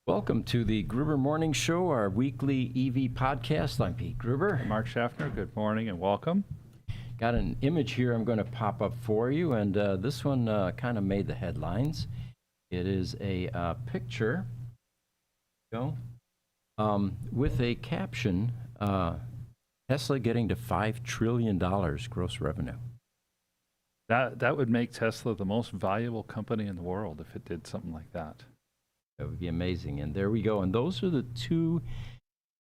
Welcome to the Gruber Morning Show, our weekly EV podcast. I'm Pete Gruber. Mark Schaffner, good morning and welcome. Got an image here I'm going to pop up for you, and this one kind of made the headlines. It is a picture with a caption, Tesla getting to $5 trillion gross revenue. That would make Tesla the most valuable company in the world if it did something like that. That would be amazing. And there we go. And those are the two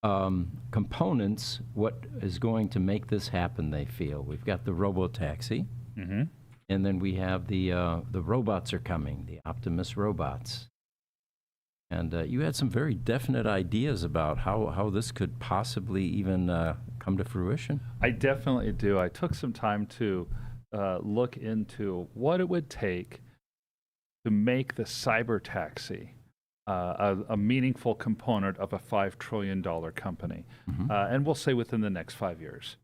components, what is going to make this happen, they feel. We've got the robotaxi, and then we have the robots are coming, the Optimus robots. And you had some very definite ideas about how this could possibly even come to fruition. I definitely do. I took some time to look into what it would take to make the cyber taxi a meaningful component of a $5 trillion company. And we'll say within the next 5 years.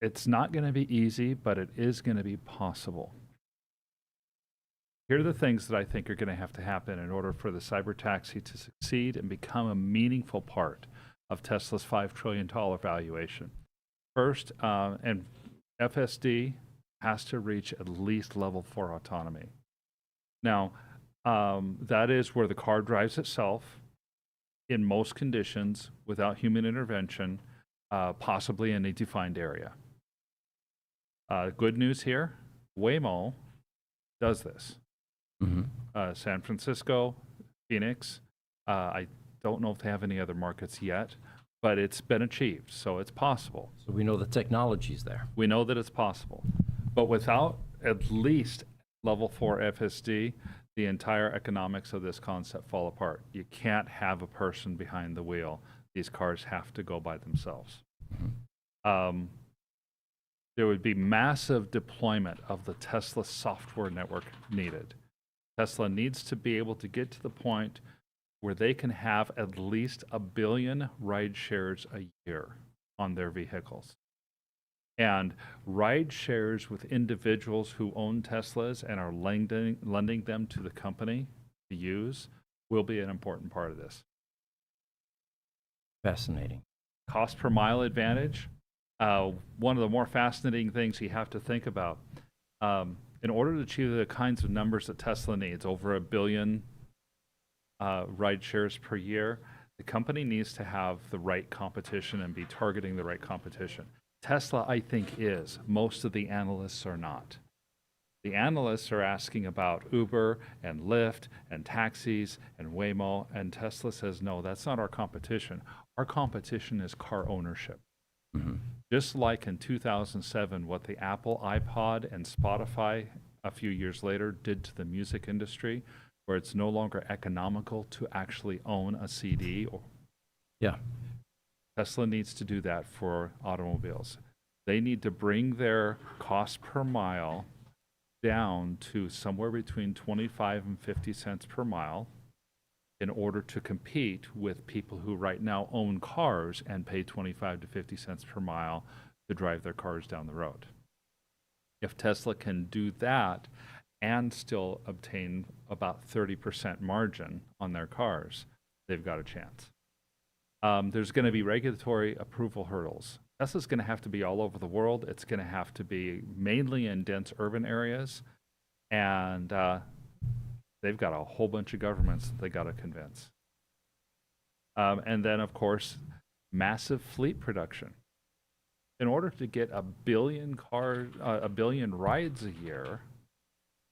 It's not going to be easy, but it is going to be possible. Here are the things that I think are going to have to happen in order for the cyber taxi to succeed and become a meaningful part of Tesla's $5 trillion valuation. First, and FSD has to reach at least level 4 autonomy. Now, that is where the car drives itself in most conditions without human intervention, possibly in a defined area. Good news here, Waymo does this. San Francisco, Phoenix, I don't know if they have any other markets yet, but it's been achieved, so it's possible. So we know the technology's there. We know that it's possible. But without at least level 4 FSD, the entire economics of this concept fall apart. You can't have a person behind the wheel. These cars have to go by themselves. There would be massive deployment of the Tesla software network needed. Tesla needs to be able to get to the point where they can have at least 1 billion ride shares a year on their vehicles. And ride shares with individuals who own Teslas and are lending them to the company to use will be an important part of this. Fascinating. Cost per mile advantage. One of the more fascinating things you have to think about. In order to achieve the kinds of numbers that Tesla needs, over 1 billion ride shares per year, the company needs to have the right competition and be targeting the right competition. Tesla, I think, is. Most of the analysts are not. The analysts are asking about Uber and Lyft and taxis and Waymo, and Tesla says, no, that's not our competition. Our competition is car ownership. Just like in 2007, what the Apple iPod and Spotify a few years later did to the music industry, where it's no longer economical to actually own a CD. Tesla needs to do that for automobiles. They need to bring their cost per mile down to somewhere between 25 and 50 cents per mile in order to compete with people who right now own cars and pay 25 to 50 cents per mile to drive their cars down the road. If Tesla can do that and still obtain about 30% margin on their cars, they've got a chance. There's going to be regulatory approval hurdles. Tesla's going to have to be all over the world. It's going to have to be mainly in dense urban areas. And they've got a whole bunch of governments that they got to convince. And then, of course, massive fleet production. In order to get 1 billion rides a year,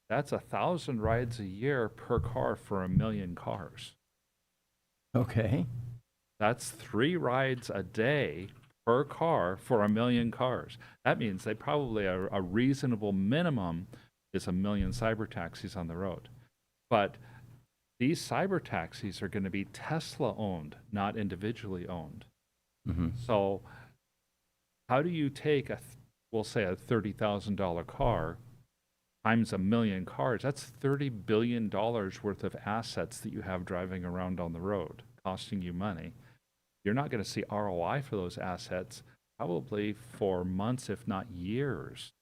that's 1,000 rides a year per car for 1 million cars. Okay. That's 3 rides a day per car for 1 million cars. That means they probably a reasonable minimum is 1 million cyber taxis on the road. But these cyber taxis are going to be Tesla owned, not individually owned. So how do you take we'll say a $30,000 car times 1 million cars? That's $30 billion worth of assets that you have driving around on the road, costing you money. You're not going to see ROI for those assets probably for months, if not years.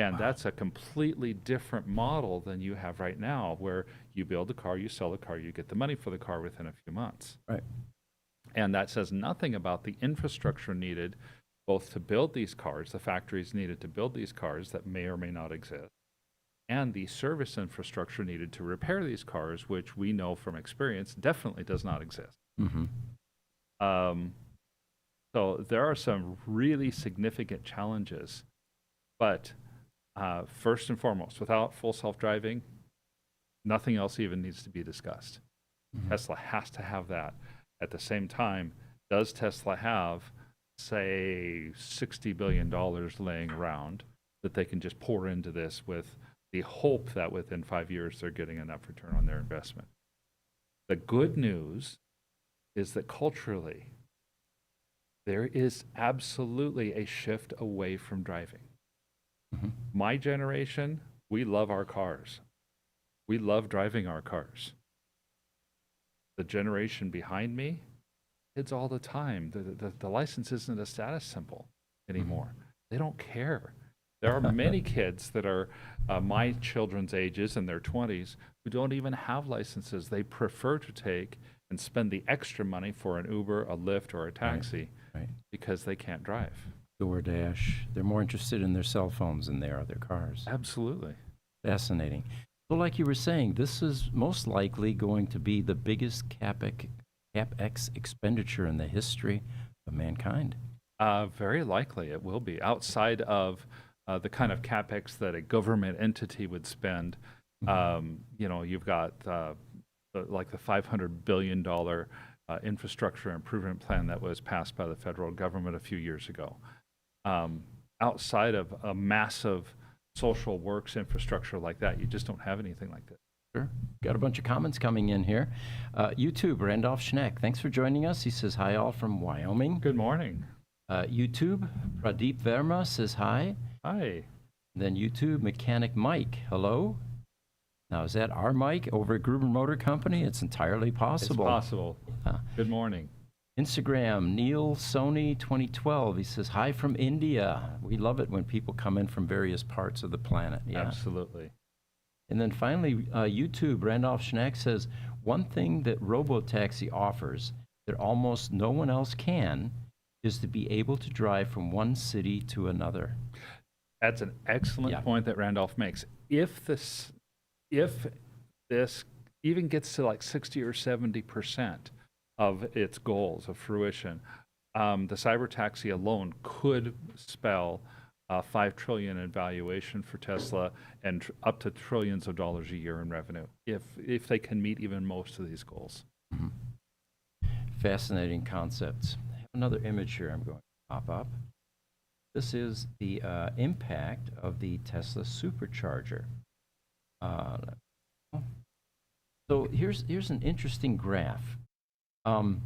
And that's a completely different model than you have right now, where you build a car, you sell the car, you get the money for the car within a few months. Right. And that says nothing about the infrastructure needed both to build these cars, the factories needed to build these cars that may or may not exist, and the service infrastructure needed to repair these cars, which we know from experience definitely does not exist. Mm-hmm. So there are some really significant challenges, but first and foremost, without full self-driving, nothing else even needs to be discussed. Mm-hmm. Tesla has to have that. At the same time, does Tesla have, say, $60 billion laying around that they can just pour into this with the hope that within 5 years they're getting enough return on their investment? The good news is that culturally, there is absolutely a shift away from driving. Mm-hmm. My generation, we love our cars. We love driving our cars. The generation behind me, it's all the time. The license isn't a status symbol anymore. Mm-hmm. They don't care. There are many kids that are my children's ages in their 20s who don't even have licenses. They prefer to take and spend the extra money for an Uber, a Lyft, or a taxi Right. because they can't drive. DoorDash. They're more interested in their cell phones than they are their cars. Absolutely. Fascinating. So like you were saying, this is most likely going to be the biggest CapEx expenditure in the history of mankind. Very likely it will be, outside of the kind of CapEx that a government entity would spend. You've got like the $500 billion infrastructure improvement plan that was passed by the federal government a few years ago. Outside of a massive social works infrastructure like that, you just don't have anything like that. Sure. Got a bunch of comments coming in here. YouTube, Randolph Schneck, thanks for joining us. He says, hi all from Wyoming. Good morning. YouTube, Pradeep Verma says hi. Hi. Then YouTube, Mechanic Mike, hello. Now, is that our Mike over at Gruber Motor Company? It's entirely possible. It's possible. Good morning. Instagram, Neil Sony 2012. He says, hi from India. We love it when people come in from various parts of the planet. Yeah. Absolutely. And then finally, YouTube, Randolph Schnack says, one thing that robotaxi offers that almost no one else can is to be able to drive from one city to another. That's an excellent point that Randolph makes. If this even gets to like 60 or 70% of its goals of fruition, the cyber taxi alone could spell $5 trillion in valuation for Tesla and up to trillions of dollars a year in revenue if they can meet even most of these goals. Mm-hmm. Fascinating concepts. I have another image here I'm going to pop up. This is the impact of the Tesla Supercharger. So here's an interesting graph. From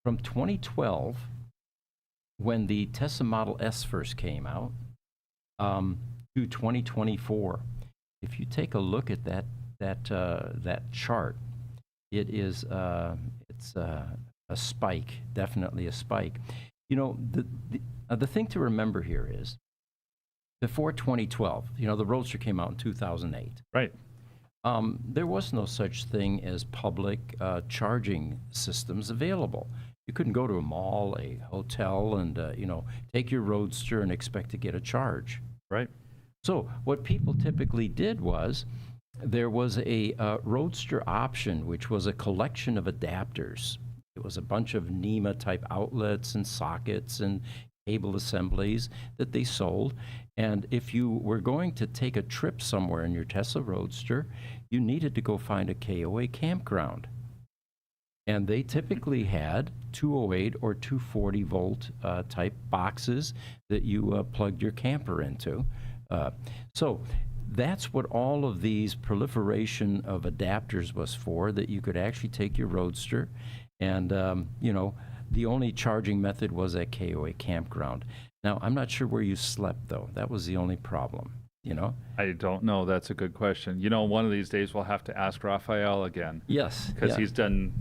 2012, when the Tesla Model S first came out, to 2024, if you take a look at that chart, it is it's a spike, definitely a spike. You know, the thing to remember here is, before 2012, the Roadster came out in 2008. Right. There was no such thing as public charging systems available. You couldn't go to a mall, a hotel, and take your Roadster and expect to get a charge. Right. So what people typically did was, there was a Roadster option, which was a collection of adapters. It was a bunch of NEMA-type outlets and sockets and cable assemblies that they sold. And if you were going to take a trip somewhere in your Tesla Roadster, you needed to go find a KOA campground. And they typically had 208 or 240 volt type boxes that you plugged your camper into. So that's what all of these proliferation of adapters was for, that you could actually take your Roadster and, the only charging method was at KOA campground. Now, I'm not sure where you slept, though. That was the only problem, I don't know. That's a good question. One of these days we'll have to ask Raphael again. Yes. Because he's done,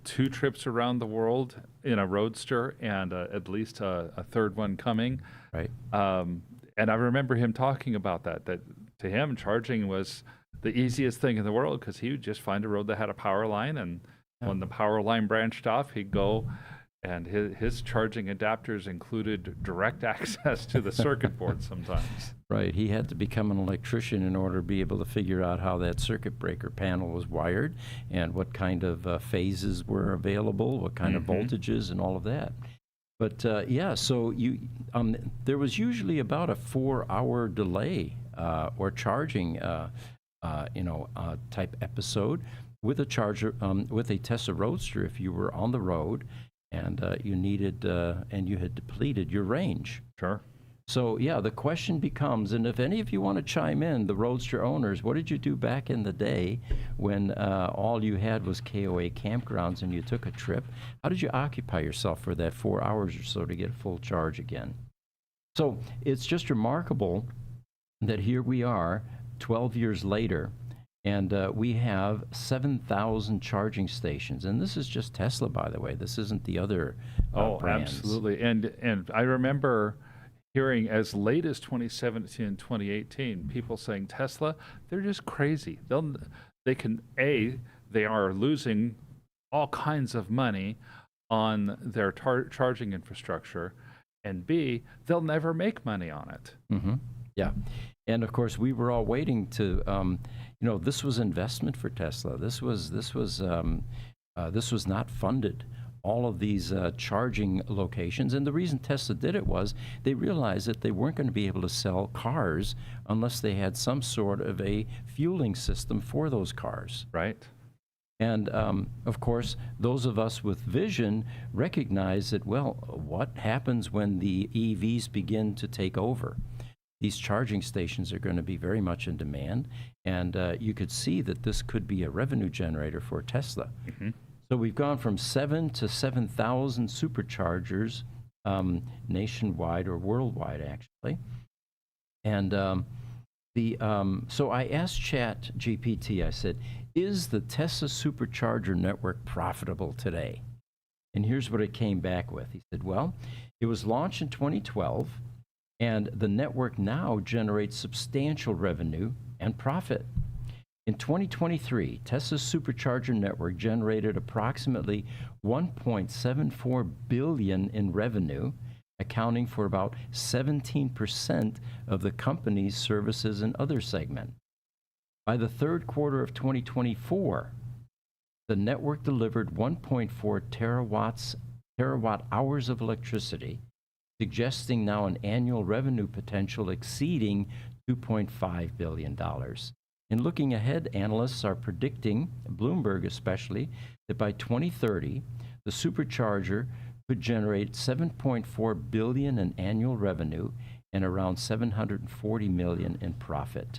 2 trips around the world in a Roadster and at least a third one coming. Right. And I remember him talking about that to him, charging was the easiest thing in the world because he would just find a road that had a power line, and when the power line branched off, he'd go, and his charging adapters included direct access to the circuit board sometimes. Right. He had to become an electrician in order to be able to figure out how that circuit breaker panel was wired and what kind of phases were available, what kind of voltages and all of that. But yeah, so there was usually about a 4-hour delay or charging, type episode with a charger, with a Tesla Roadster if you were on the road and you needed, and you had depleted your range. Sure. So yeah, the question becomes, and if any of you want to chime in, the Roadster owners, what did you do back in the day when all you had was KOA campgrounds and you took a trip? How did you occupy yourself for that 4 hours or so to get a full charge again? So it's just remarkable that here we are 12 years later, and we have 7,000 charging stations. And this is just Tesla, by the way. This isn't the other brands. Absolutely. And I remember hearing as late as 2017 and 2018, people saying Tesla, they're just crazy. They are losing all kinds of money on their charging infrastructure, and B, they'll never make money on it. Mm-hmm. Yeah. And of course, we were all waiting to, this was investment for Tesla. This was not funded. All of these charging locations. And the reason Tesla did it was they realized that they weren't going to be able to sell cars unless they had some sort of a fueling system for those cars. Right. And of course, those of us with vision recognize that, well, what happens when the EVs begin to take over? These charging stations are going to be very much in demand. And you could see that this could be a revenue generator for Tesla. Mm-hmm. So we've gone from 7 to 7,000 superchargers nationwide or worldwide, actually. And so I asked ChatGPT, I said, is the Tesla supercharger network profitable today? And here's what it came back with. He said, well, it was launched in 2012, and the network now generates substantial revenue and profit. In 2023, Tesla's supercharger network generated approximately $1.74 billion in revenue, accounting for about 17% of the company's services and other segment. By the third quarter of 2024, the network delivered 1.4 terawatt hours of electricity, suggesting now an annual revenue potential exceeding $2.5 billion. And looking ahead, analysts are predicting, Bloomberg especially, that by 2030, the supercharger could generate $7.4 billion in annual revenue and around $740 million in profit.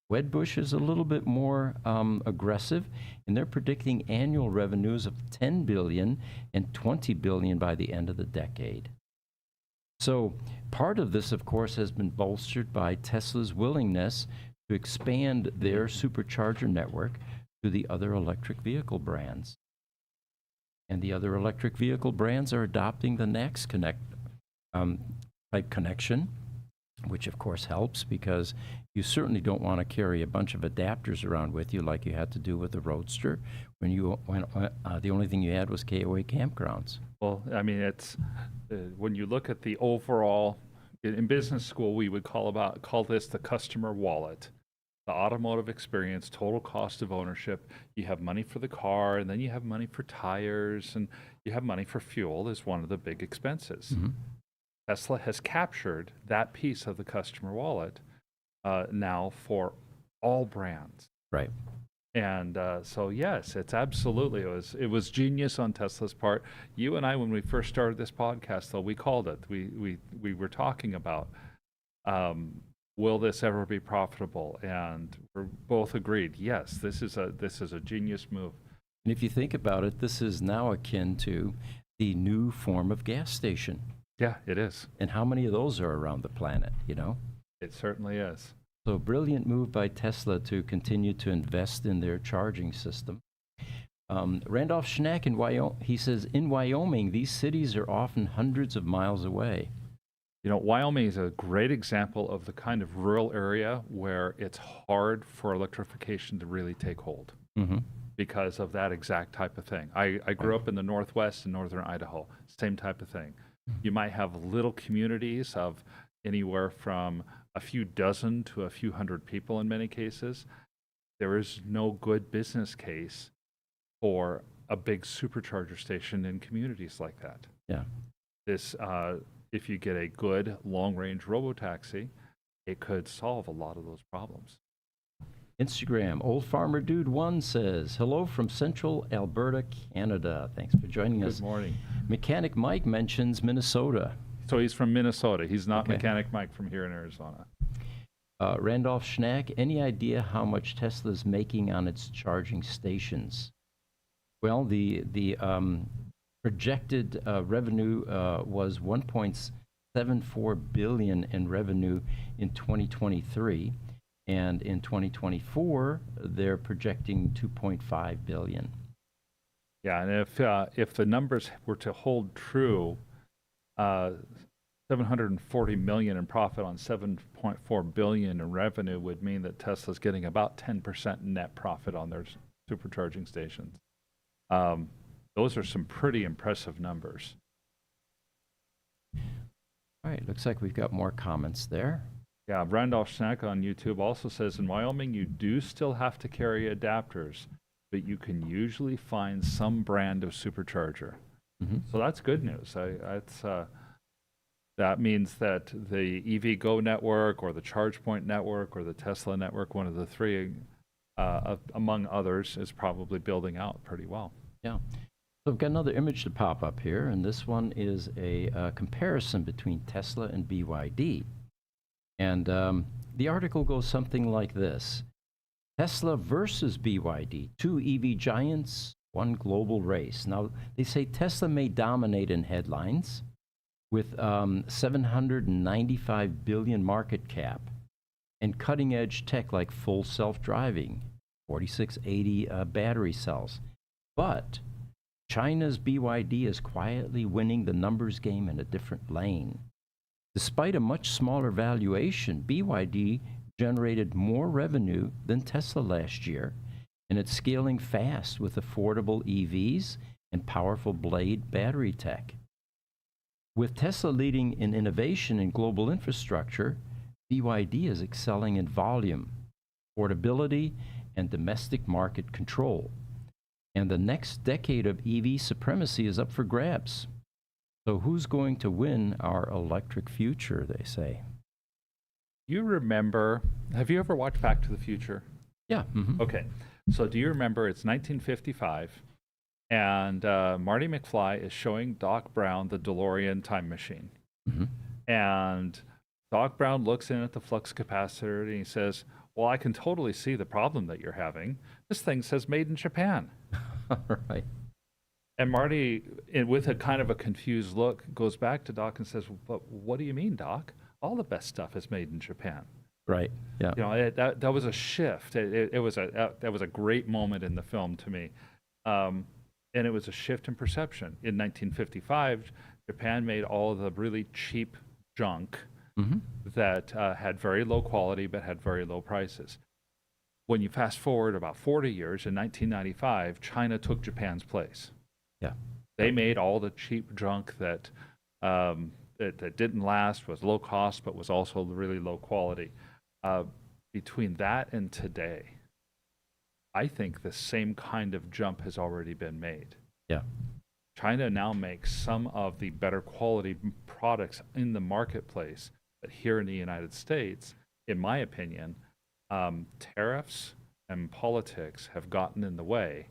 Wedbush is a little bit more aggressive, and they're predicting annual revenues of $10 billion and $20 billion by the end of the decade. So part of this, of course, has been bolstered by Tesla's willingness to expand their supercharger network to the other electric vehicle brands. And the other electric vehicle brands are adopting the NACS Connect type connection, which of course helps because you certainly don't want to carry a bunch of adapters around with you like you had to do with the Roadster when the only thing you had was KOA campgrounds. Well, I mean, it's when you look at the overall, in business school, we would call this the customer wallet. The automotive experience, total cost of ownership. You have money for the car, and then you have money for tires, and you have money for fuel is one of the big expenses. Mm-hmm. Tesla has captured that piece of the customer wallet now for all brands. Right. And so yes, it's absolutely, it was genius on Tesla's part. You and I, when we first started this podcast, though, we called it. We were talking about, will this ever be profitable? And we're both agreed, yes, this is a genius move. And if you think about it, this is now akin to the new form of gas station. Yeah, it is. And how many of those are around the planet, you know? It certainly is. So brilliant move by Tesla to continue to invest in their charging system. Randolph Schnack in Wyoming, he says, in Wyoming, these cities are often hundreds of miles away. Wyoming is a great example of the kind of rural area where it's hard for electrification to really take hold because of that exact type of thing. I grew up in the Northwest in northern Idaho, same type of thing. You might have little communities of anywhere from a few dozen to a few hundred people in many cases. There is no good business case for a big supercharger station in communities like that. Yeah. If you get a good long-range robotaxi, it could solve a lot of those problems. Instagram, Old Farmer Dude 1 says, hello from central Alberta, Canada. Thanks for joining us. Good morning. Mechanic Mike mentions Minnesota. So he's from Minnesota. He's not Mechanic Mike from here in Arizona. Randolph Schnack, any idea how much Tesla's making on its charging stations? Well, the projected revenue was 1.74 billion in revenue in 2023, and in 2024 they're projecting 2.5 billion. Yeah, and if the numbers were to hold true, 740 million in profit on 7.4 billion in revenue would mean that Tesla's getting about 10% net profit on their supercharging stations. Those are some pretty impressive numbers. All right, looks like we've got more comments there. Yeah, Randolph Schnack on YouTube also says, in Wyoming, you do still have to carry adapters, but you can usually find some brand of supercharger. So that's good news. That means that the EV Go network or the ChargePoint network or the Tesla network, one of the three, among others, is probably building out pretty well. Yeah. So I've got another image to pop up here, and this one is a comparison between Tesla and BYD. And the article goes something like this. Tesla versus BYD, two EV giants, one global race. Now, they say Tesla may dominate in headlines with 795 billion market cap and cutting-edge tech like full self-driving, 4680 battery cells. But China's BYD is quietly winning the numbers game in a different lane. Despite a much smaller valuation, BYD generated more revenue than Tesla last year, and it's scaling fast with affordable EVs and powerful blade battery tech. With Tesla leading in innovation in global infrastructure, BYD is excelling in volume, affordability, and domestic market control. And the next decade of EV supremacy is up for grabs. So who's going to win our electric future, they say? You remember, have you ever watched Back to the Future? Yeah. Okay. So do you remember it's 1955 and Marty McFly is showing Doc Brown the DeLorean time machine. And Doc Brown looks in at the flux capacitor and he says, well, I can totally see the problem that you're having. This thing says made in Japan. Right. And Marty, with a kind of a confused look, goes back to Doc and says, but what do you mean, Doc? All the best stuff is made in Japan. Right. Yeah. That was a shift. That was a great moment in the film to me. And it was a shift in perception. In 1955, Japan made all of the really cheap junk that had very low quality but had very low prices. When you fast forward about 40 years, in 1995, China took Japan's place. Yeah. They made all the cheap junk that didn't last, was low cost, but was also really low quality. Between that and today, I think the same kind of jump has already been made. Yeah. China now makes some of the better quality products in the marketplace, but here in the United States, in my opinion, tariffs and politics have gotten in the way,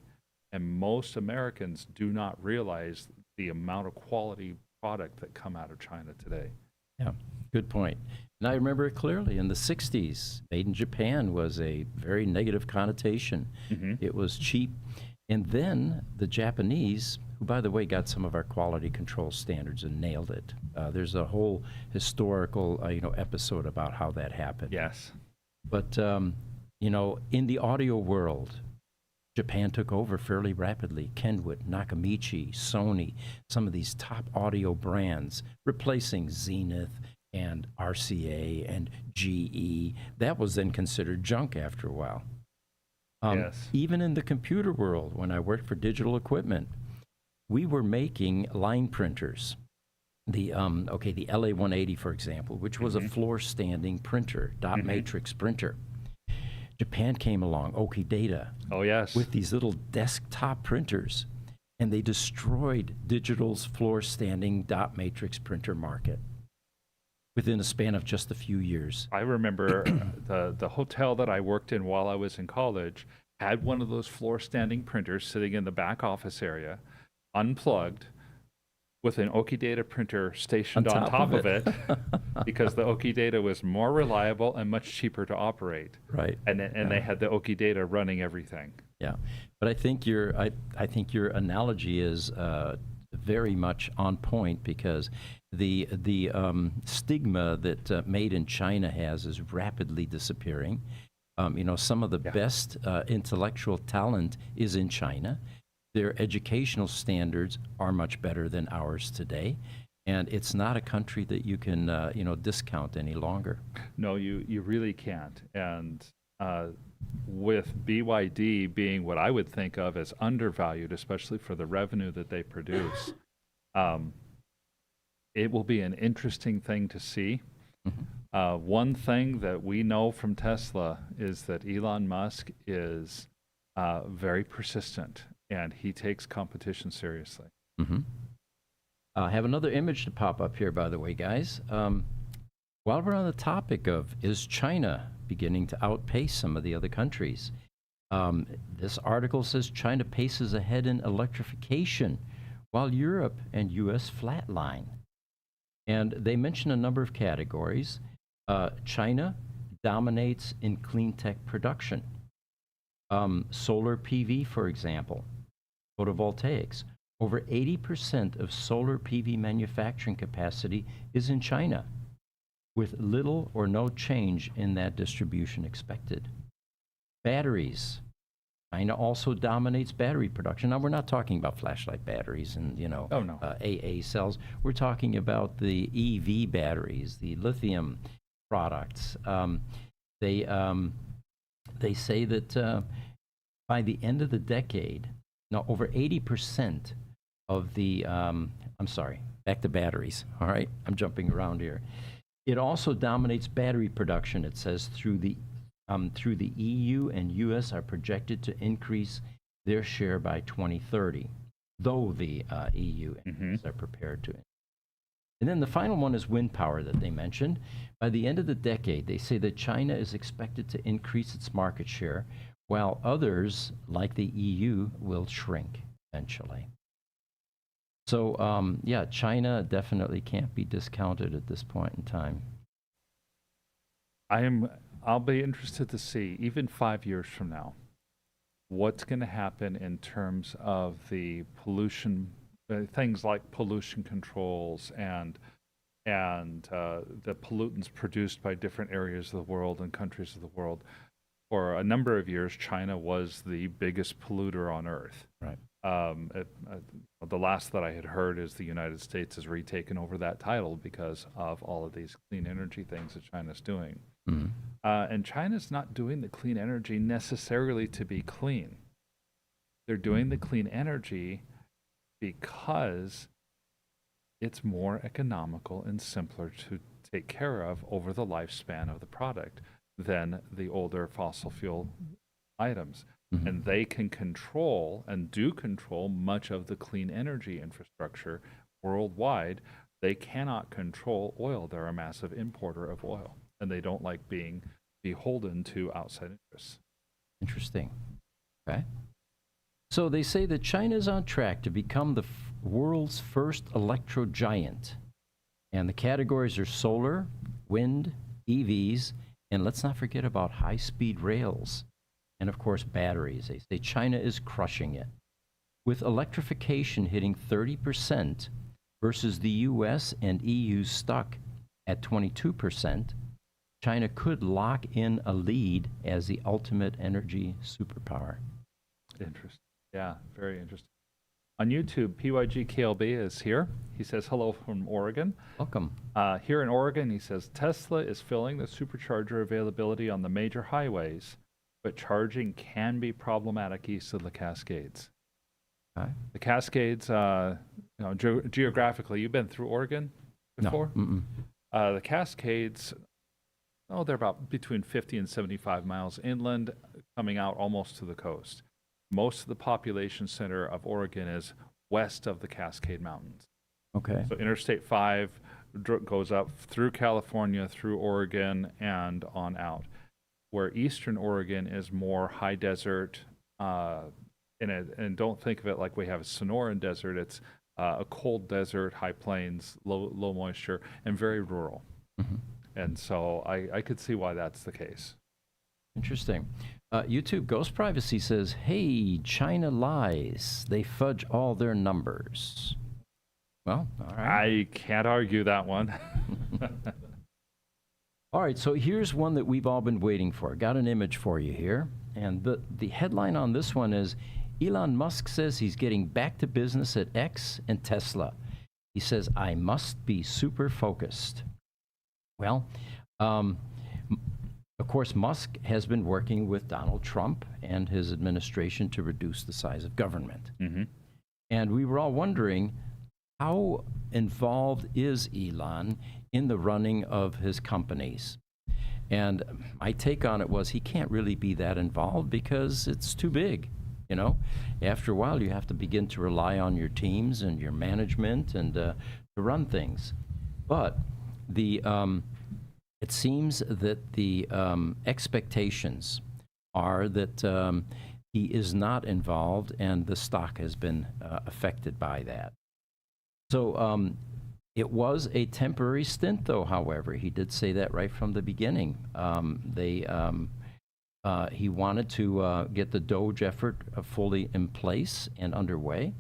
and most Americans do not realize the amount of quality product that come out of China today. Yeah, good point. And I remember it clearly in the 60s. Made in Japan was a very negative connotation. It was cheap. And then the Japanese, who, by the way, got some of our quality control standards and nailed it. There's a whole historical, episode about how that happened. Yes. But, in the audio world, Japan took over fairly rapidly. Kenwood, Nakamichi, Sony, some of these top audio brands, replacing Zenith and RCA and GE. That was then considered junk after a while. Yes. Even in the computer world, when I worked for digital equipment, we were making line printers. The the LA-180, for example, which was a floor-standing printer, dot matrix printer. Japan came along, Okidata, Oh, yes. with these little desktop printers, and they destroyed digital's floor-standing dot matrix printer market within a span of just a few years. I remember the hotel that I worked in while I was in college had one of those floor standing printers sitting in the back office area, unplugged, with an Okidata printer stationed on top of it, because the Okidata was more reliable and much cheaper to operate. Right. And they had the Okidata running everything. Yeah, but I think your analogy is very much on point, because the stigma that made in China has is rapidly disappearing. Some of the best intellectual talent is in China. Their educational standards are much better than ours today, and it's not a country that you can discount any longer. No, you really can't. And with BYD being what I would think of as undervalued, especially for the revenue that they produce, it will be an interesting thing to see. One thing that we know from Tesla is that Elon Musk is very persistent, and he takes competition seriously. I have another image to pop up here, by the way, guys. While we're on the topic of, is China beginning to outpace some of the other countries? This article says China paces ahead in electrification, while Europe and U.S. flatline. And they mention a number of categories. China dominates in clean tech production. Solar PV, for example, photovoltaics. Over 80% of solar PV manufacturing capacity is in China, with little or no change in that distribution expected. Batteries. China also dominates battery production. Now, we're not talking about flashlight batteries and, AA cells. We're talking about the EV batteries, the lithium products. They say that by the end of the decade, over 80% of the, back to batteries, all right? I'm jumping around here. It also dominates battery production, it says, through the EU and US are projected to increase their share by 2030, though the EU and US are prepared to. And then the final one is wind power that they mentioned. By the end of the decade, they say that China is expected to increase its market share, while others, like the EU, will shrink eventually. So, China definitely can't be discounted at this point in time. I'll be interested to see, even 5 years from now, what's going to happen in terms of the pollution, things like pollution controls and the pollutants produced by different areas of the world and countries of the world. For a number of years, China was the biggest polluter on Earth. Right. The last that I had heard is the United States has retaken over that title because of all of these clean energy things that China's doing. And China's not doing the clean energy necessarily to be clean. They're doing the clean energy because it's more economical and simpler to take care of over the lifespan of the product than the older fossil fuel items. And they can control and do control much of the clean energy infrastructure worldwide. They cannot control oil. They're a massive importer of oil, and they don't like being beholden to outside interests. Interesting. Okay. So they say that China is on track to become the world's first electro giant. And the categories are solar, wind, EVs, and let's not forget about high-speed rails. And of course, batteries. They say China is crushing it. With electrification hitting 30% versus the US and EU stuck at 22%, China could lock in a lead as the ultimate energy superpower. Interesting. Yeah, very interesting. On YouTube, PYGKLB is here. He says hello from Oregon. Welcome. Here in Oregon, he says Tesla is filling the supercharger availability on the major highways, but charging can be problematic east of the Cascades. Okay. The Cascades, geographically, you've been through Oregon before? No. The Cascades, they're about between 50 and 75 miles inland, coming out almost to the coast. Most of the population center of Oregon is west of the Cascade Mountains. Okay. So Interstate 5 goes up through California, through Oregon, and on out. Where eastern Oregon is more high desert, and don't think of it like we have a Sonoran desert. It's a cold desert, high plains, low moisture, and very rural. Mm-hmm. And so I could see why that's the case. Interesting. YouTube Ghost Privacy says, hey, China lies. They fudge all their numbers. Well, all right. I can't argue that one. All right, so here's one that we've all been waiting for. Got an image for you here. And the headline on this one is, Elon Musk says he's getting back to business at X and Tesla. He says, I must be super focused. Well, of course, Musk has been working with Donald Trump and his administration to reduce the size of government. Mm-hmm. And we were all wondering, how involved is Elon in the running of his companies? And my take on it was he can't really be that involved because it's too big. You know, after a while, you have to begin to rely on your teams and your management and to run things. But it seems that the expectations are that he is not involved, and the stock has been affected by that. So it was a temporary stint, though, however. He did say that right from the beginning. He wanted to get the Doge effort fully in place and underway.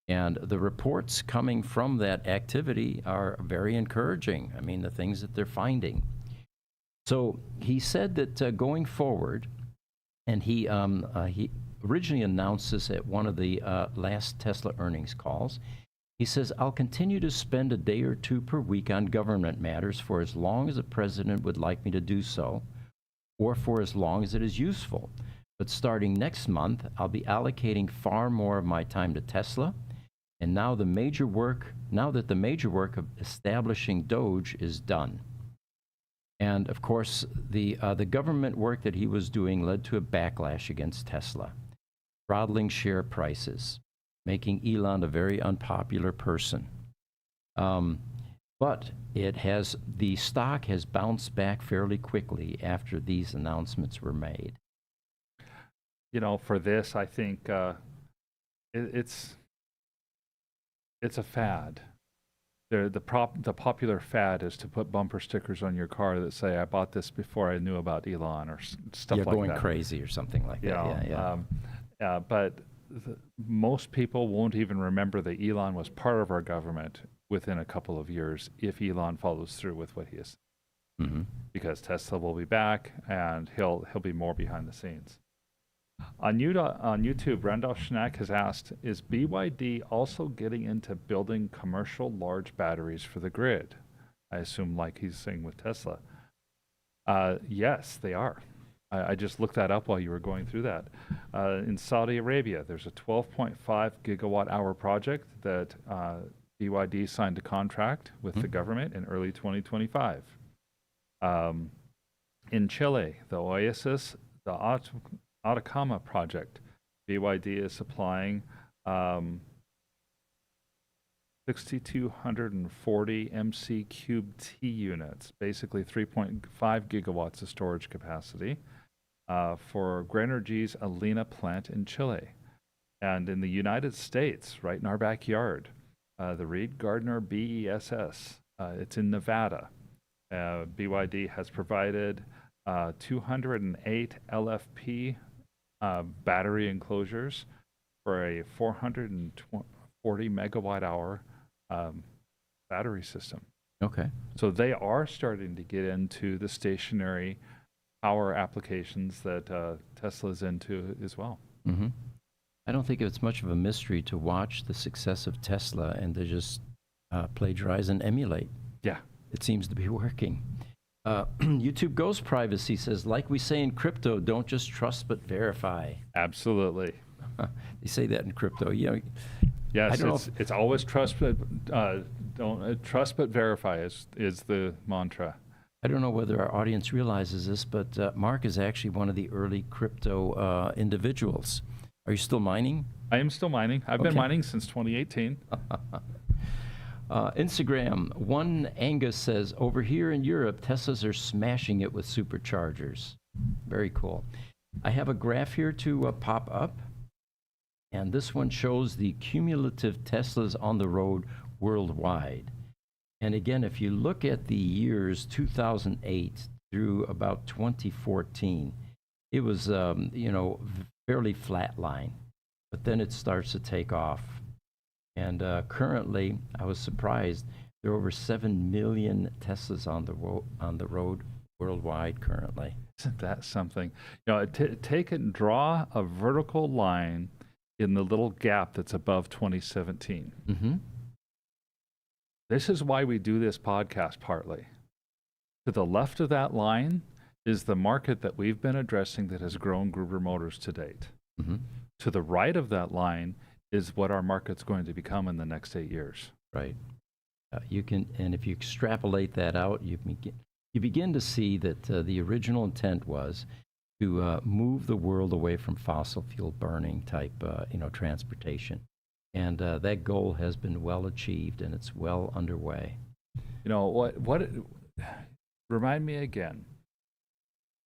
And the reports coming from that activity are very encouraging. I mean, the things that they're finding. So he said that going forward, and he originally announced this at one of the last Tesla earnings calls. He says, I'll continue to spend a day or two per week on government matters for as long as the president would like me to do so, or for as long as it is useful. But starting next month, I'll be allocating far more of my time to Tesla. And now that the major work of establishing Doge is done. And of course, the government work that he was doing led to a backlash against Tesla, throttling share prices, making Elon a very unpopular person. But the stock has bounced back fairly quickly after these announcements were made. You know, for this, I think it's a fad. The popular fad is to put bumper stickers on your car that say, I bought this before I knew about Elon, or stuff like that. You're going crazy or something like that. But most people won't even remember that Elon was part of our government within a couple of years if Elon follows through with what he is. Mm-hmm. Because Tesla will be back and he'll be more behind the scenes. On YouTube, Randolph Schnack has asked, is BYD also getting into building commercial large batteries for the grid? I assume like he's saying with Tesla. Yes, they are. I just looked that up while you were going through that. In Saudi Arabia, there's a 12.5 gigawatt hour project that BYD signed a contract with the government in early 2025. In Chile, the Oasis, the Atacama project, BYD is supplying 6,240 MC cube T units, basically 3.5 gigawatts of storage capacity for Grenergy's Alena plant in Chile. And in the United States, right in our backyard, the Reed Gardner BESS, it's in Nevada. BYD has provided 208 LFP battery enclosures for a 440 megawatt hour battery system. Okay. So they are starting to get into the stationary power applications that Tesla's into as well. Mm-hmm. I don't think it's much of a mystery to watch the success of Tesla and to just plagiarize and emulate. Yeah. It seems to be working. YouTube Ghost Privacy says, like we say in crypto, don't just trust but verify. Absolutely. They say that in crypto. You know, Yes, it's always trust but don't trust but verify is the mantra. I don't know whether our audience realizes this, but Mark is actually one of the early crypto individuals. Are you still mining? I am still mining. I've been mining since 2018. Instagram, one Angus says, over here in Europe, Teslas are smashing it with superchargers. Very cool. I have a graph here to pop up, and this one shows the cumulative Teslas on the road worldwide. And again, if you look at the years 2008 through about 2014, it was, fairly flat line, but then it starts to take off. And currently, I was surprised, there are over 7 million Teslas on the road worldwide currently. Isn't that something? Take it and draw a vertical line in the little gap that's above 2017. Mm-hmm. This is why we do this podcast partly. To the left of that line is the market that we've been addressing that has grown Gruber Motors to date. Mm-hmm. To the right of that line is what our market's going to become in the next 8 years. Right. You can, and if you extrapolate that out, you begin to see that the original intent was to move the world away from fossil fuel burning type, transportation. And that goal has been well achieved, and it's well underway. Remind me again.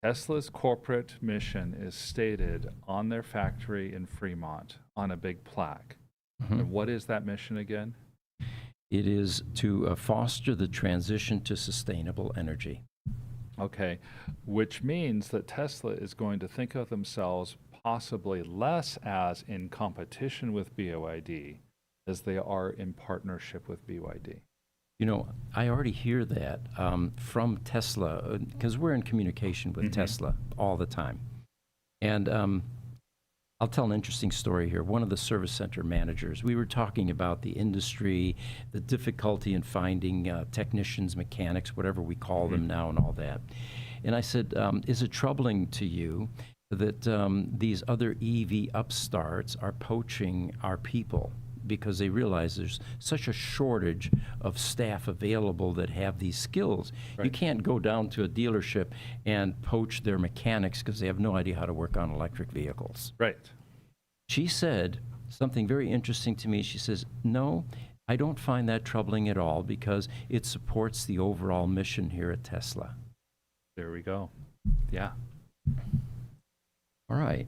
Tesla's corporate mission is stated on their factory in Fremont on a big plaque. Mm-hmm. And what is that mission again? It is to foster the transition to sustainable energy. Okay, which means that Tesla is going to think of themselves possibly less as in competition with BYD as they are in partnership with BYD. I already hear that from Tesla, because we're in communication with Tesla all the time. And I'll tell an interesting story here. One of the service center managers, we were talking about the industry, the difficulty in finding technicians, mechanics, whatever we call them now and all that. And I said, is it troubling to you that these other EV upstarts are poaching our people? Because they realize there's such a shortage of staff available that have these skills. Right. You can't go down to a dealership and poach their mechanics because they have no idea how to work on electric vehicles. Right. She said something very interesting to me. She says, no, I don't find that troubling at all because it supports the overall mission here at Tesla. There we go. Yeah. All right.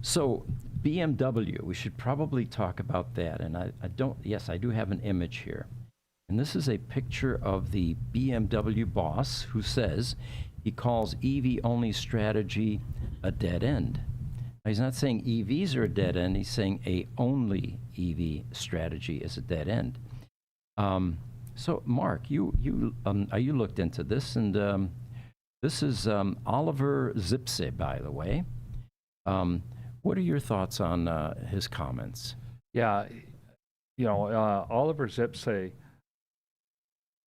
So BMW, we should probably talk about that. And I do have an image here. And this is a picture of the BMW boss who says he calls EV-only strategy a dead end. Now, he's not saying EVs are a dead end. He's saying a only EV strategy is a dead end. So, Mark, you looked into this, and this is Oliver Zipse, by the way. What are your thoughts on his comments? Yeah, Oliver Zipse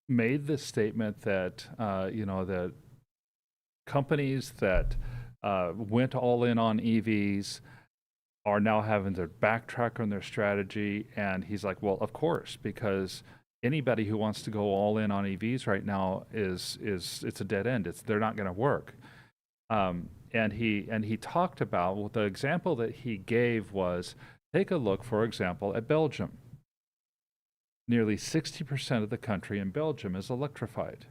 made the statement that that companies that went all in on EVs are now having to backtrack on their strategy, and he's like, well, of course, because anybody who wants to go all in on EVs right now is it's a dead end. They're not going to work. And he talked about, the example that he gave was, take a look, for example, at Belgium. Nearly 60% of the country in Belgium is electrified.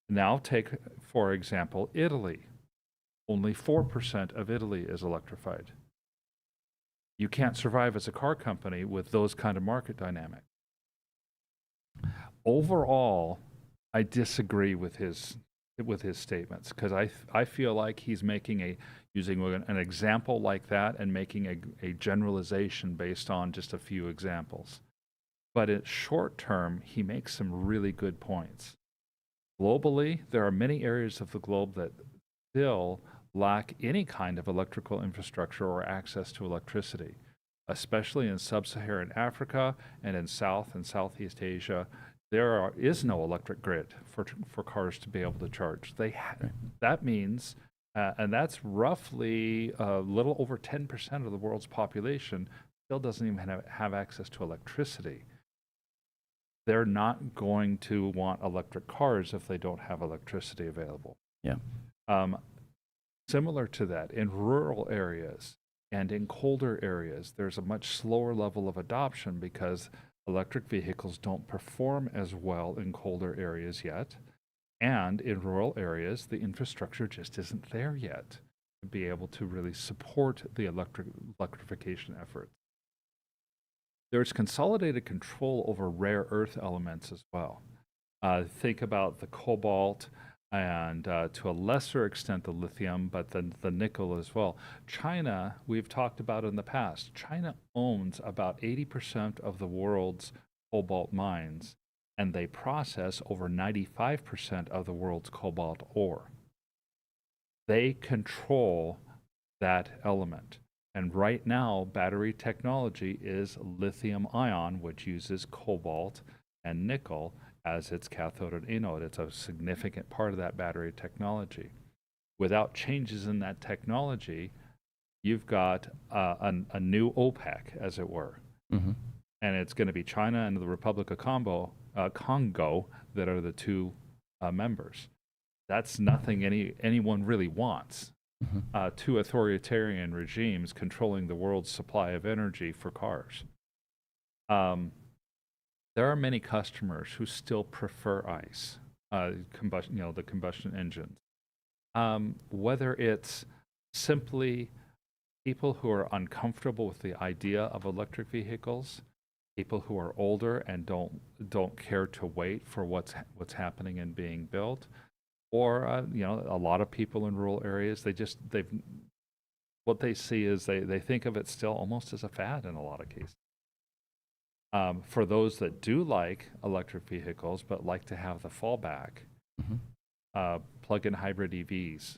Now take, for example, Italy. Only 4% of Italy is electrified. You can't survive as a car company with those kind of market dynamics. Overall, I disagree with his statements, because I feel like he's using an example like that and making a generalization based on just a few examples. But in short term, he makes some really good points. Globally, there are many areas of the globe that still lack any kind of electrical infrastructure or access to electricity, especially in sub-Saharan Africa and in South and Southeast Asia. There is no electric grid for cars to be able to charge. That means, and that's roughly a little over 10% of the world's population still doesn't even have access to electricity. They're not going to want electric cars if they don't have electricity available. Yeah. Similar to that, in rural areas and in colder areas, there's a much slower level of adoption because electric vehicles don't perform as well in colder areas yet. And in rural areas, the infrastructure just isn't there yet to be able to really support the electrification efforts. There's consolidated control over rare earth elements as well. Think about the cobalt and to a lesser extent the lithium, but then the nickel as well. China, we've talked about in the past, China owns about 80% of the world's cobalt mines, and they process over 95% of the world's cobalt ore. They control that element. And right now, battery technology is lithium ion, which uses cobalt and nickel as its cathode and anode. It's a significant part of that battery technology. Without changes in that technology, you've got a new OPEC, as it were. Mm-hmm. And it's going to be China and the Republic of Congo that are the two members. That's nothing anyone really wants. Mm-hmm. Two authoritarian regimes controlling the world's supply of energy for cars. There are many customers who still prefer ICE, the combustion engines. Whether it's simply people who are uncomfortable with the idea of electric vehicles, people who are older and don't care to wait for what's happening and being built, or a lot of people in rural areas, what they see is they think of it still almost as a fad in a lot of cases. For those that do like electric vehicles but like to have the fallback, mm-hmm. Plug-in hybrid EVs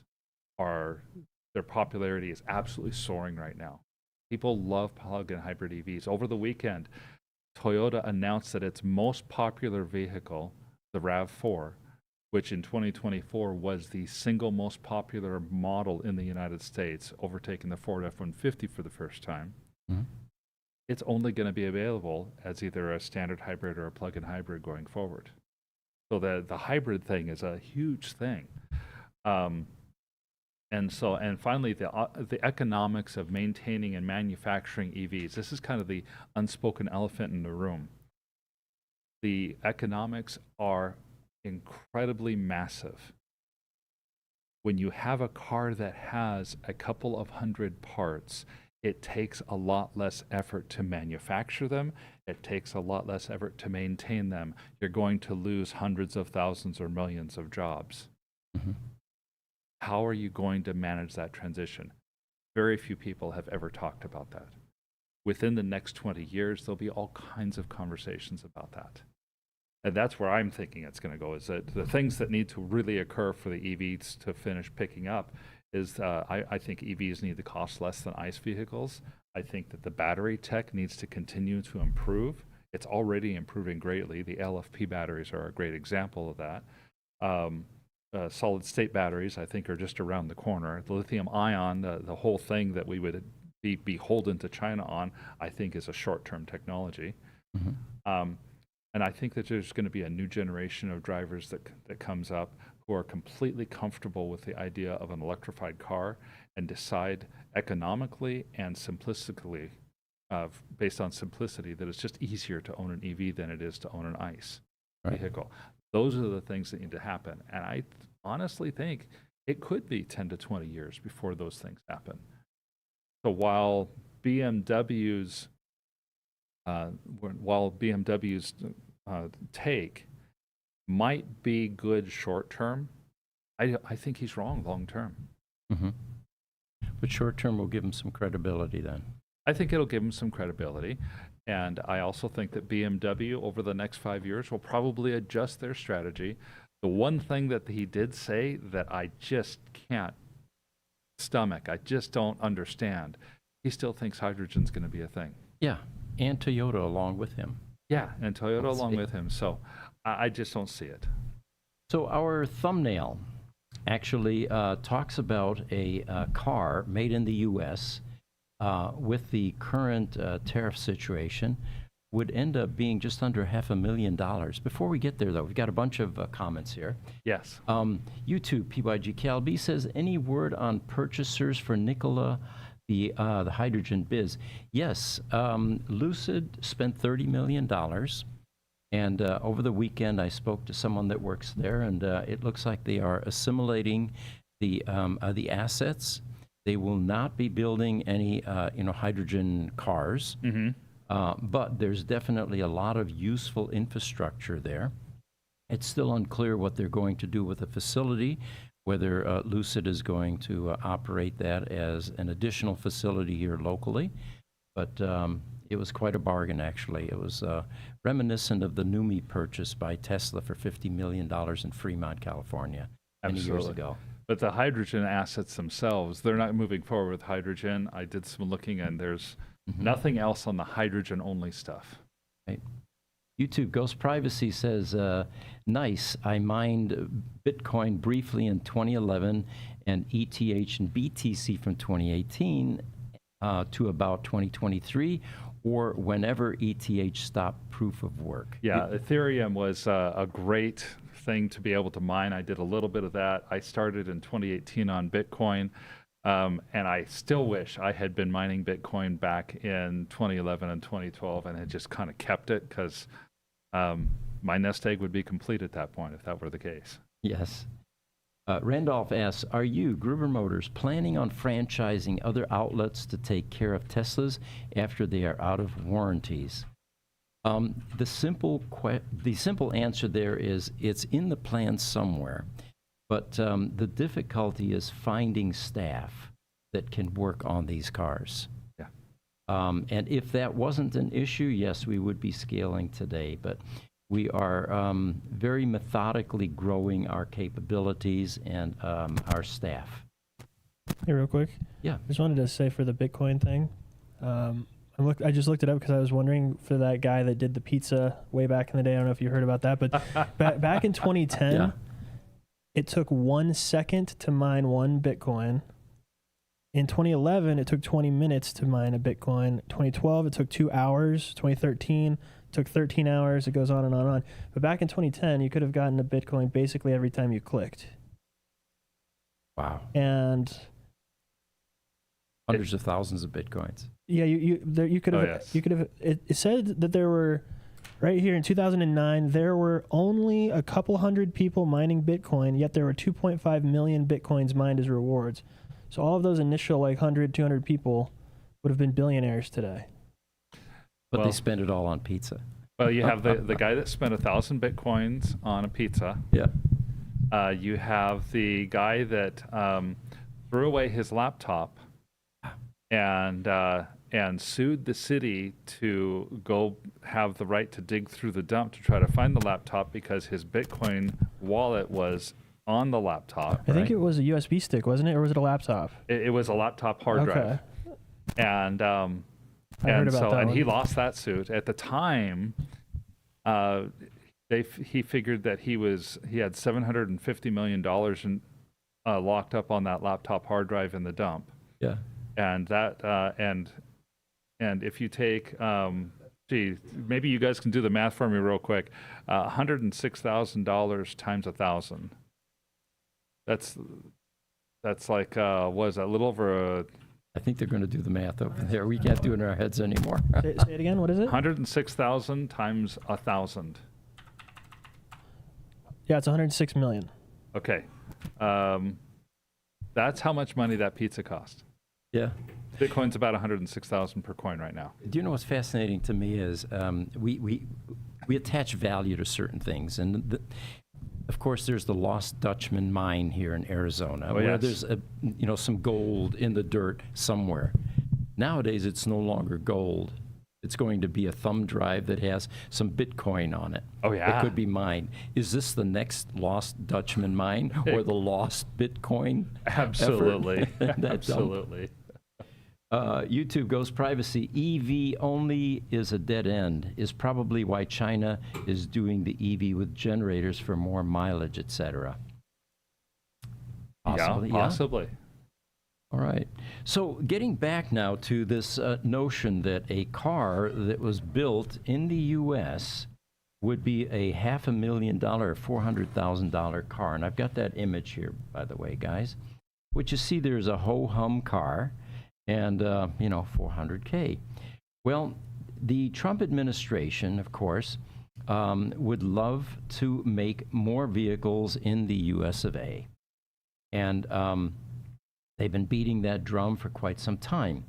their popularity is absolutely soaring right now. People love plug-in hybrid EVs. Over the weekend, Toyota announced that its most popular vehicle, the RAV4, which in 2024 was the single most popular model in the United States, overtaking the Ford F-150 for the first time. Mm-hmm. It's only going to be available as either a standard hybrid or a plug-in hybrid going forward. So the hybrid thing is a huge thing. And finally, the economics of maintaining and manufacturing EVs. This is kind of the unspoken elephant in the room. The economics are incredibly massive. When you have a car that has a couple of hundred parts, it takes a lot less effort to manufacture them. It takes a lot less effort to maintain them. You're going to lose hundreds of thousands or millions of jobs. Mm-hmm. How are you going to manage that transition? Very few people have ever talked about that. Within the next 20 years, there'll be all kinds of conversations about that. And that's where I'm thinking it's going to go, is that the things that need to really occur for the EVs to finish picking up is I think EVs need to cost less than ICE vehicles. I think that the battery tech needs to continue to improve. It's already improving greatly. The LFP batteries are a great example of that. Solid state batteries, I think, are just around the corner. The lithium ion, the whole thing that we would be beholden to China on, I think is a short-term technology. Mm-hmm. And I think that there's going to be a new generation of drivers that comes up who are completely comfortable with the idea of an electrified car and decide economically and simplistically, based on simplicity, that it's just easier to own an EV than it is to own an ICE vehicle. Those are the things that need to happen. And I honestly think it could be 10 to 20 years before those things happen. So while BMW's take might be good short term, I think he's wrong long term. Mm-hmm. But short term will give him some credibility then. I think it'll give him some credibility. And I also think that BMW over the next 5 years will probably adjust their strategy. The one thing that he did say that I just can't stomach. I just don't understand. He still thinks hydrogen's going to be a thing. Yeah, and Toyota along with him. Yeah, and Toyota along with him. So I just don't see it. So our thumbnail actually talks about a car made in the U.S. With the current tariff situation would end up being just under $500,000. Before we get there, though, we've got a bunch of comments here. Yes. YouTube, PYG CalB says, any word on purchasers for Nikola, the hydrogen biz? Yes, Lucid spent $30 million. And over the weekend, I spoke to someone that works there, and it looks like they are assimilating the assets. They will not be building any, hydrogen cars. Mm-hmm. But there's definitely a lot of useful infrastructure there. It's still unclear what they're going to do with the facility, whether Lucid is going to operate that as an additional facility here locally. But it was quite a bargain, actually. It was reminiscent of the NUMMI purchase by Tesla for $50 million in Fremont, California, many years ago. But the hydrogen assets themselves, they're not moving forward with hydrogen. I did some looking, and there's nothing else on the hydrogen-only stuff. Right. YouTube Ghost Privacy says, nice. I mined Bitcoin briefly in 2011 and ETH and BTC from 2018 to about 2023, or whenever ETH stopped proof of work. Yeah, Ethereum was a great thing to be able to mine. I did a little bit of that. I started in 2018 on Bitcoin. And I still wish I had been mining Bitcoin back in 2011 and 2012 and had just kind of kept it, because my nest egg would be complete at that point if that were the case. Yes. Randolph asks, are you, Gruber Motors, planning on franchising other outlets to take care of Teslas after they are out of warranties? The simple answer there is it's in the plan somewhere. But the difficulty is finding staff that can work on these cars. Yeah. And if that wasn't an issue, yes, we would be scaling today. But we are very methodically growing our capabilities and our staff. Hey, real quick. Yeah. I just wanted to say for the Bitcoin thing, I just looked it up because I was wondering for that guy that did the pizza way back in the day. I don't know if you heard about that, but back in 2010. Yeah. It took 1 second to mine 1 Bitcoin. In 2011, it took 20 minutes to mine a Bitcoin. 2012, it took 2 hours. 2013, it took 13 hours. It goes on and on and on. But back in 2010, you could have gotten a Bitcoin basically every time you clicked. Wow. And hundreds of thousands of Bitcoins. Yeah, you could have. Oh, yes. You could have. It said that there were. Right here in 2009, there were only a couple hundred people mining Bitcoin, yet there were 2.5 million Bitcoins mined as rewards. So all of those initial 100, 200 people would have been billionaires today. But they spent it all on pizza. Well, you have the guy that spent 1,000 Bitcoins on a pizza. Yeah. You have the guy that threw away his laptop and sued the city to go have the right to dig through the dump to try to find the laptop because his Bitcoin wallet was on the laptop. I think it was a USB stick, wasn't it? Or was it a laptop? It was a laptop hard drive. And I heard about that one. he lost that suit. At the time, he figured that he had $750 million locked up on that laptop hard drive in the dump. Yeah. And that and if you take, maybe you guys can do the math for me real quick. $106,000 times 1,000. That's like what is that? A little over a. I think they're going to do the math over there. We can't do it in our heads anymore. Say it again. What is it? 106,000 times 1,000. Yeah, it's 106 million. Okay, that's how much money that pizza cost. Yeah. Bitcoin's about 106,000 per coin right now. Do you know what's fascinating to me is we attach value to certain things, and of course there's the Lost Dutchman mine here in Arizona, where there's some gold in the dirt somewhere. Nowadays it's no longer gold; It's going to be a thumb drive that has some Bitcoin on it. Oh, yeah. It could be mine. Is this the next lost Dutchman mine or the lost Bitcoin? Absolutely. That's Absolutely. YouTube goes privacy. EV only is a dead end. Is probably why China is doing the EV with generators for more mileage, etc. Possibly, Yeah, possibly. All right. So getting back now to this notion that a car that was built in the U.S. would be a $500,000, $400,000 car. And I've got that image here, by the way, guys. What you see there is a ho-hum car and, you know, $400K. Well, the Trump administration, of course, would love to make more vehicles in the U.S. of A. And they've been beating that drum for quite some time.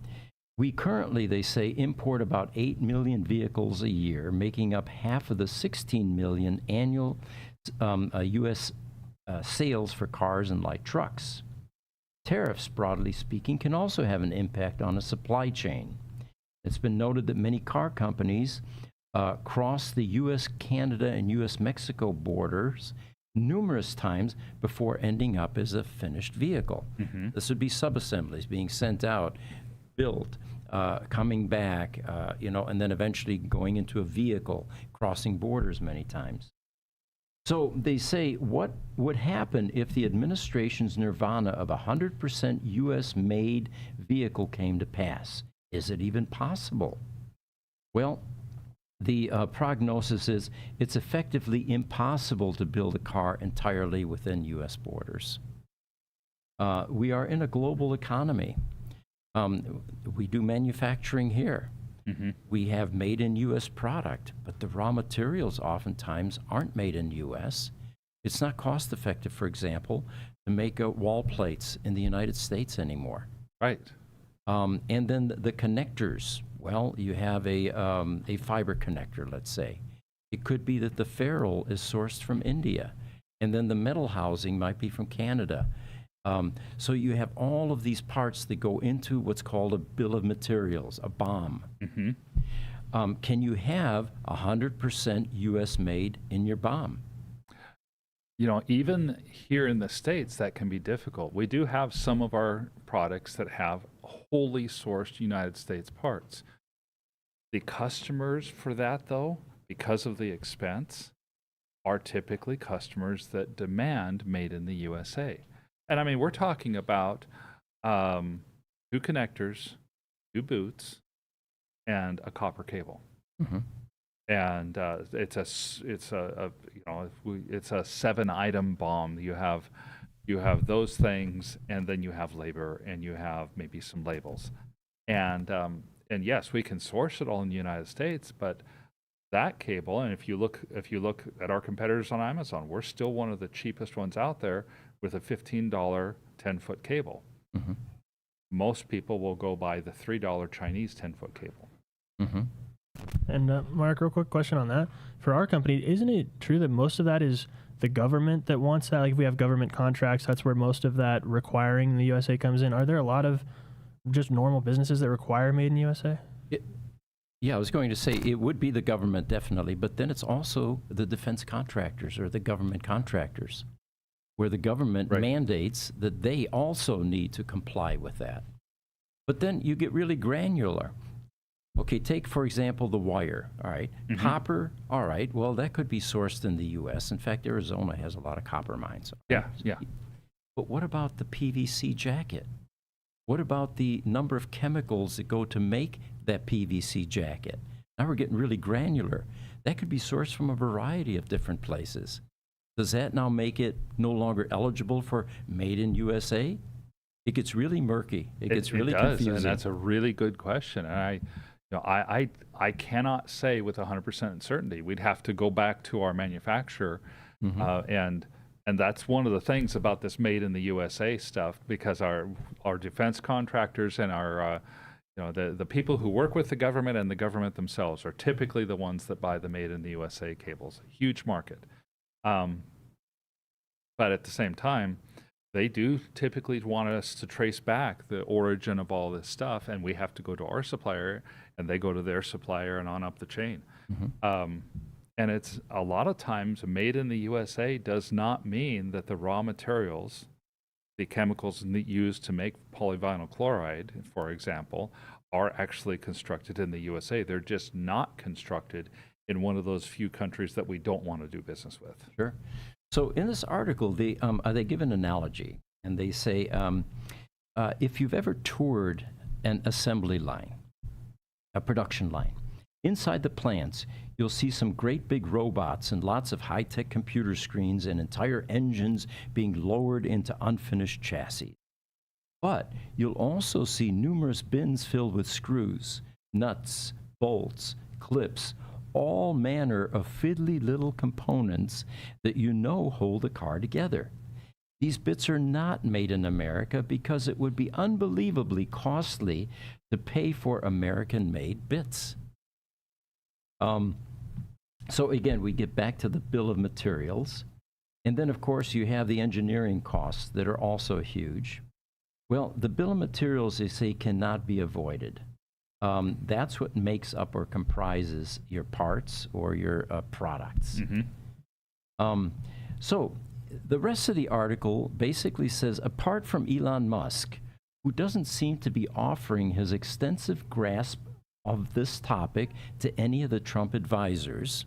We currently, they say, import about 8 million vehicles a year, making up half of the 16 million annual U.S. Sales for cars and light trucks. Tariffs, broadly speaking, can also have an impact on the supply chain. It's been noted that many car companies cross the U.S., Canada, and U.S., Mexico borders numerous times before ending up as a finished vehicle. Mm-hmm. This would be subassemblies being sent out, built, coming back, you know, and then eventually going into a vehicle, crossing borders many times. So they say, what would happen if the administration's nirvana of 100% U.S.-made vehicle came to pass? Is it even possible? Well, the prognosis is it's effectively impossible to build a car entirely within U.S. borders. We are in a global economy. We do manufacturing here. Mm-hmm. We have made in U.S. product, but the raw materials oftentimes aren't made in U.S. It's not cost effective, for example, to make wall plates in the United States anymore. Right. And then the connectors. Well, you have a fiber connector, let's say. It could be that the ferrule is sourced from India, and then the metal housing might be from Canada. So you have all of these parts that go into what's called a bill of materials, a BOM. Mm-hmm. Can you have 100% U.S. made in your BOM? You know, even here in the States, that can be difficult. We do have some of our products that have wholly sourced United States parts. The customers for that, though, because of the expense, are typically customers that demand made in the USA. And I mean, we're talking about 2 connectors, 2 boots, and a copper cable. Mm-hmm. And it's a 7-item BOM. You have those things, and then you have labor, and you have maybe some labels. And yes, we can source it all in the United States, but that cable, and if you look at our competitors on Amazon, we're still one of the cheapest ones out there with a $15 10-foot cable. Mm-hmm. Most people will go buy the $3 Chinese 10-foot cable. Mm-hmm. And Mark, real quick question on that. For our company, isn't it true that most of that is the government that wants that? Like if we have government contracts, that's where most of that requiring the USA comes in. Are there a lot of just normal businesses that require made in the USA? Yeah, I was going to say it would be the government, definitely, but then it's also the defense contractors or the government contractors, where the government mandates that they also need to comply with that. But then you get really granular. Okay, take, for example, the wire, all right? Mm-hmm. Copper, all right, well, that could be sourced in the U.S. In fact, Arizona has a lot of copper mines. Yeah, yeah. But what about the PVC jacket? What about the number of chemicals that go to make that PVC jacket? Now we're getting really granular. That could be sourced from a variety of different places. Does that now make it no longer eligible for made in USA? It gets really murky. It gets really confusing. And that's a really good question. And I cannot say with 100% certainty. We'd have to go back to our manufacturer, Mm-hmm. And that's one of the things about this made in the USA stuff, because our defense contractors and our the people who work with the government and the government themselves are typically the ones that buy the made in the USA cables. Huge market. But at the same time, they do typically want us to trace back the origin of all this stuff, and we have to go to our supplier, and they go to their supplier, and on up the chain. And it's a lot of times made in the USA does not mean that the raw materials, the chemicals used to make polyvinyl chloride, for example, are actually constructed in the USA. They're just not constructed in one of those few countries that we don't want to do business with. Sure. So in this article, they give an analogy, and they say, if you've ever toured an assembly line, a production line, inside the plants, you'll see some great big robots and lots of high-tech computer screens and entire engines being lowered into unfinished chassis. But you'll also see numerous bins filled with screws, nuts, bolts, clips, all manner of fiddly little components that you know hold the car together. These bits are not made in America because it would be unbelievably costly to pay for American-made bits. So again, we get back to the bill of materials. And then, of course, you have the engineering costs that are also huge. Well, the bill of materials, they say, cannot be avoided. That's what makes up or comprises your parts or your products. So the rest of the article basically says, apart from Elon Musk, who doesn't seem to be offering his extensive grasp of this topic to any of the Trump advisors.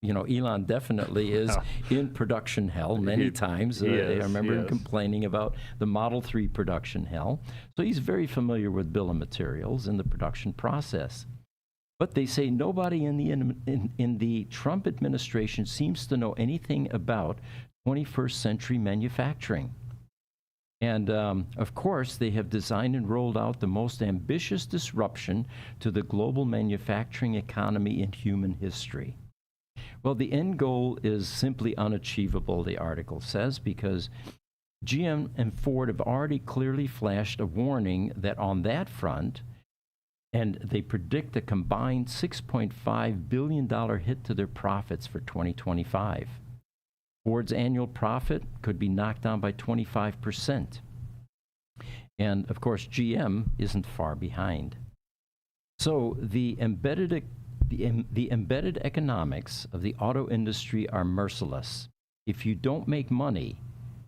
You know, Elon definitely is in production hell many times. I remember him complaining about the Model 3 production hell. So he's very familiar with bill of materials and the production process. But they say nobody in the Trump administration seems to know anything about 21st century manufacturing. And, of course, they have designed and rolled out the most ambitious disruption to the global manufacturing economy in human history. Well, the end goal is simply unachievable, the article says, because GM and Ford have already clearly flashed a warning that on that front, and they predict a combined $6.5 billion hit to their profits for 2025. Ford's annual profit could be knocked down by 25%. And, of course, GM isn't far behind. So the embedded economics of the auto industry are merciless. If you don't make money,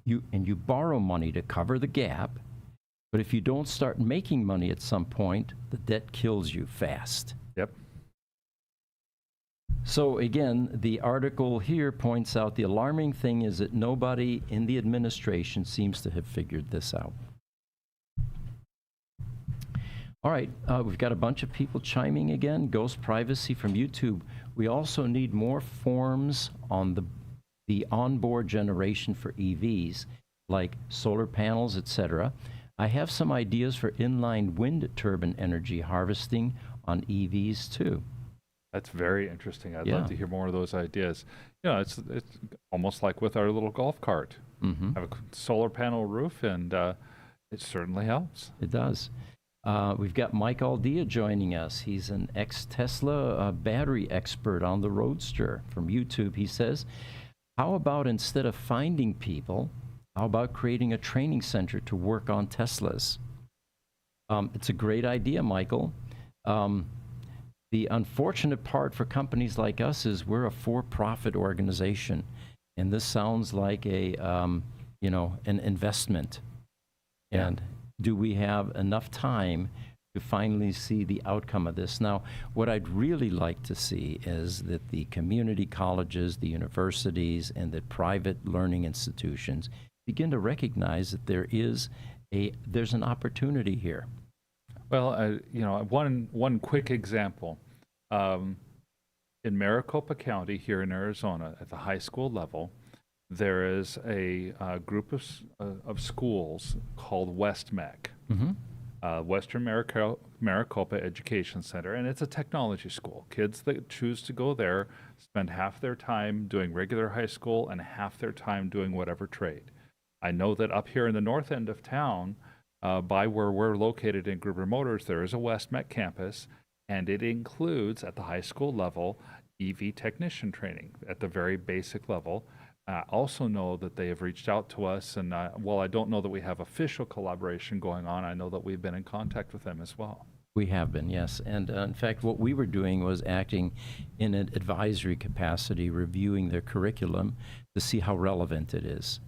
you borrow money to cover the gap, but if you don't start making money at some point, the debt kills you fast. Yep. So again, the article here points out the alarming thing is that nobody in the administration seems to have figured this out. All right, we've got a bunch of people chiming again. Ghost privacy from YouTube. We also need more forms on the onboard generation for EVs, like solar panels, etc. I have some ideas for inline wind turbine energy harvesting on EVs too. That's very interesting. I'd love to hear more of those ideas. You know, it's almost like with our little golf cart. Have a solar panel roof, and it certainly helps. It does. We've got Mike Aldea joining us. He's an ex-Tesla battery expert on the Roadster from YouTube. He says, how about instead of finding people, how about creating a training center to work on Teslas? It's a great idea, Michael. The unfortunate part for companies like us is we're a for-profit organization, and this sounds like a, an investment. And do we have enough time to finally see the outcome of this? Now, what I'd really like to see is that the community colleges, the universities, and the private learning institutions begin to recognize that there's an opportunity here. Well, one quick example. In Maricopa County here in Arizona, at the high school level, there is a group of schools called WestMech, Western Maricopa Education Center, and it's a technology school. Kids that choose to go there spend half their time doing regular high school and half their time doing whatever trade. I know that up here in the north end of town, by where we're located in Gruber Motors, there is a WestMech campus, and it includes, at the high school level, EV technician training at the very basic level. I also know that they have reached out to us, and while I don't know that we have official collaboration going on, I know that we've been in contact with them as well. We have been, yes. And in fact, what we were doing was acting in an advisory capacity, reviewing their curriculum to see how relevant it is.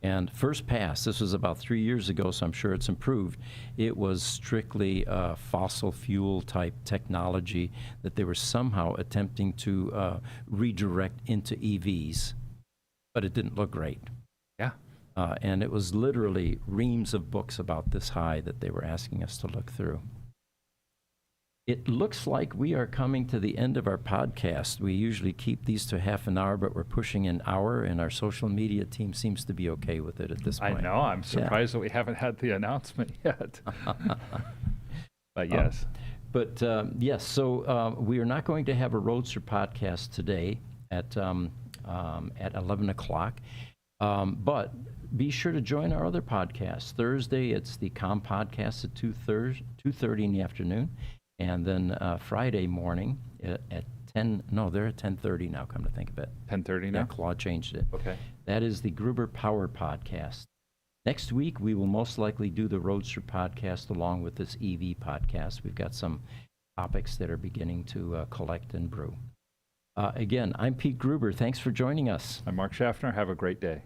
And first pass, this was about 3 years ago, so I'm sure it's improved. It was strictly fossil fuel type technology that they were somehow attempting to redirect into EVs, but it didn't look great. Yeah. And it was literally reams of books about this high that they were asking us to look through. It looks like we are coming to the end of our podcast. We usually keep these to half an hour, but we're pushing an hour, and our social media team seems to be okay with it at this point. I know. I'm surprised that we haven't had the announcement yet. But yes. Yes, so we are not going to have a Roadster podcast today at 11 o'clock. But be sure to join our other podcast. Thursday, it's the COM podcast at 2:30 in the afternoon. And then Friday morning at 10, no, they're at 10:30 now, come to think of it. 10:30 now? Yeah, Claude changed it. Okay. That is the Gruber Power Podcast. Next week, we will most likely do the Roadster podcast along with this EV podcast. We've got some topics that are beginning to collect and brew. Again, I'm Pete Gruber. Thanks for joining us. I'm Mark Schaffner. Have a great day.